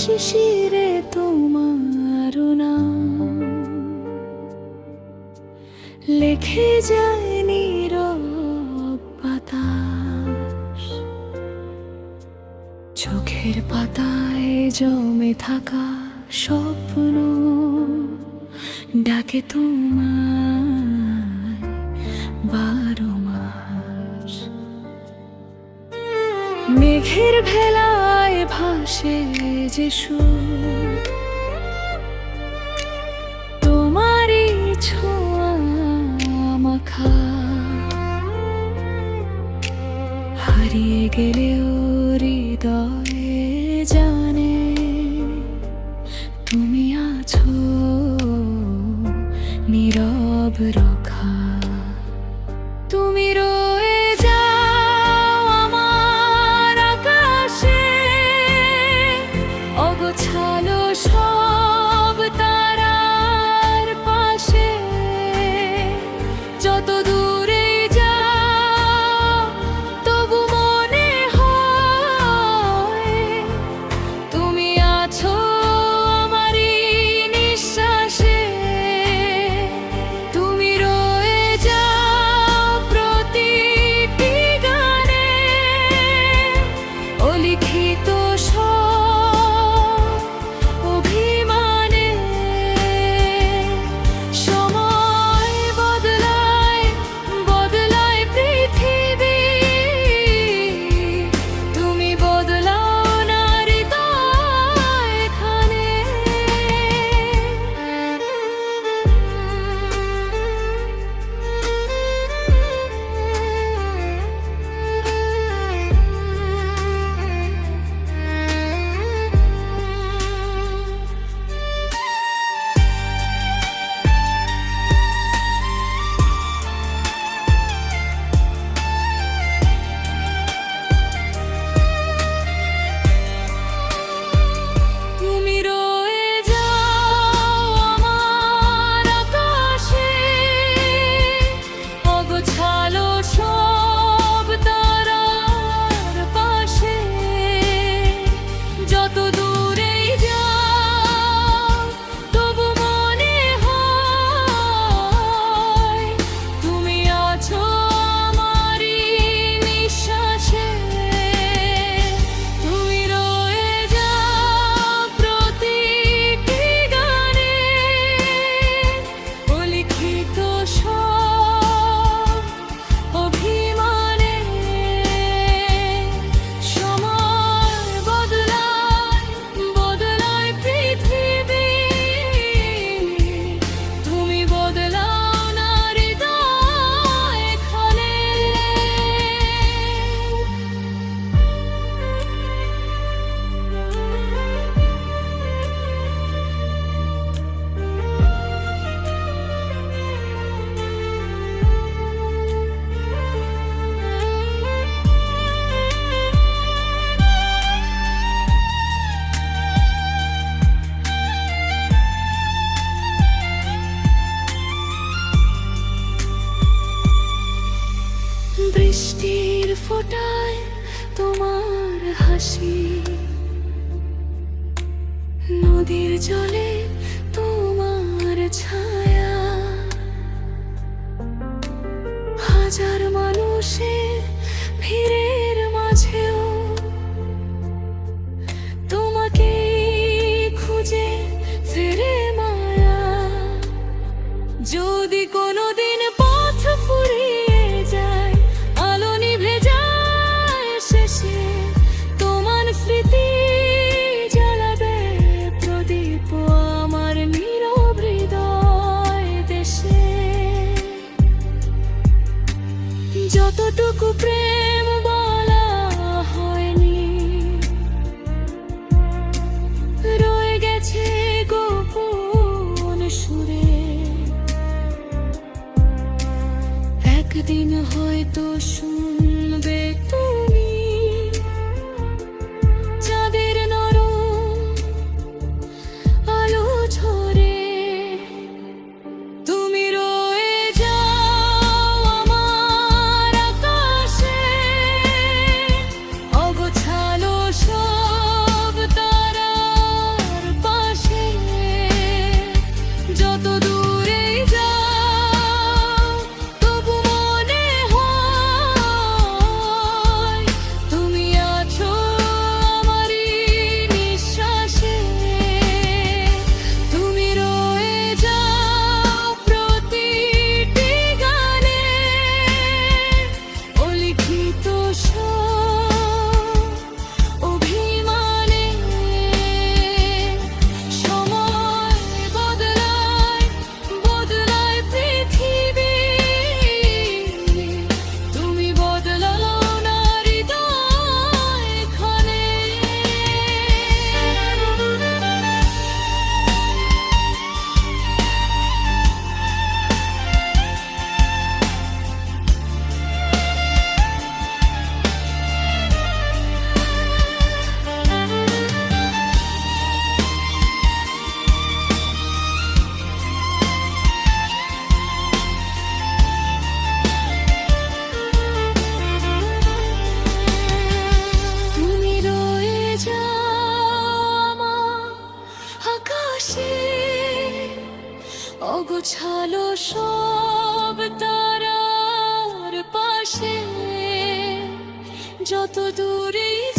শিশিরে তোমার নাম লেখে যায় নীরব বাতাস, চোখের পাতায় জমে থাকা স্বপ্ন ডাকে তোমায় 12 মাস। মেঘের ভেলায় ভাসে যে সুর, তোমারই ছোঁয়া মাখা, হারিয়ে গেলেও হৃদয়ে জানে তুমি আছো নীরব রক্ষা। তুমি রয়ে যাও আমার আকাশে, অগোছালো সব তারার পাশে। যত দূরে যাও তবু মনে হয় তুমি আছো আমারই নিঃশ্বাসে। তুমি রয়ে যাও প্রতিটি গানে, অলিখিত সব অভিমানে। সময় বদলায় বদলায় পৃথিবী, তুমি বদলাও না হৃদয় এখানে। তুমি রয়ে যাও আমার আকাশে, অগোছালো সব তারার পাশে। যত দূরেই যাও তবু মনে হয় তুমি আছো আমারই নিঃশ্বাসে। তুমি রয়ে যাও প্রতিটি গানে, অলিখিত সব অভিমানে। সময় বদলায় বদলায় পৃথিবী, তুমি বদলাও না হৃদয় এখানে। বৃষ্টির ফোঁটায় তোমার হাসি, নদীর জলে তোমার ছায়া। হাজার মানুষের ভিড়ের মাঝেও তোমাকে খুঁজে ফেরে মায়া। যদি কোনোদিন পথ ফুরিয়ে যায়, আলো নিভে যায় শেষে, তোমার স্মৃতি জ্বালাবে প্রদীপ আমার নীরব হৃদয় দেশে। যতটুকু প্রেম বলা হয়নি রয়ে গেছে গোপন সুরে। একদিন হয়তো শুনবে তুমি চাঁদের নরম আলো ঝরে। তুমি রয়ে যাও আমার আকাশে, অগোছালো সব তারা অগোছালো সব তারার পাশে যত দূরেই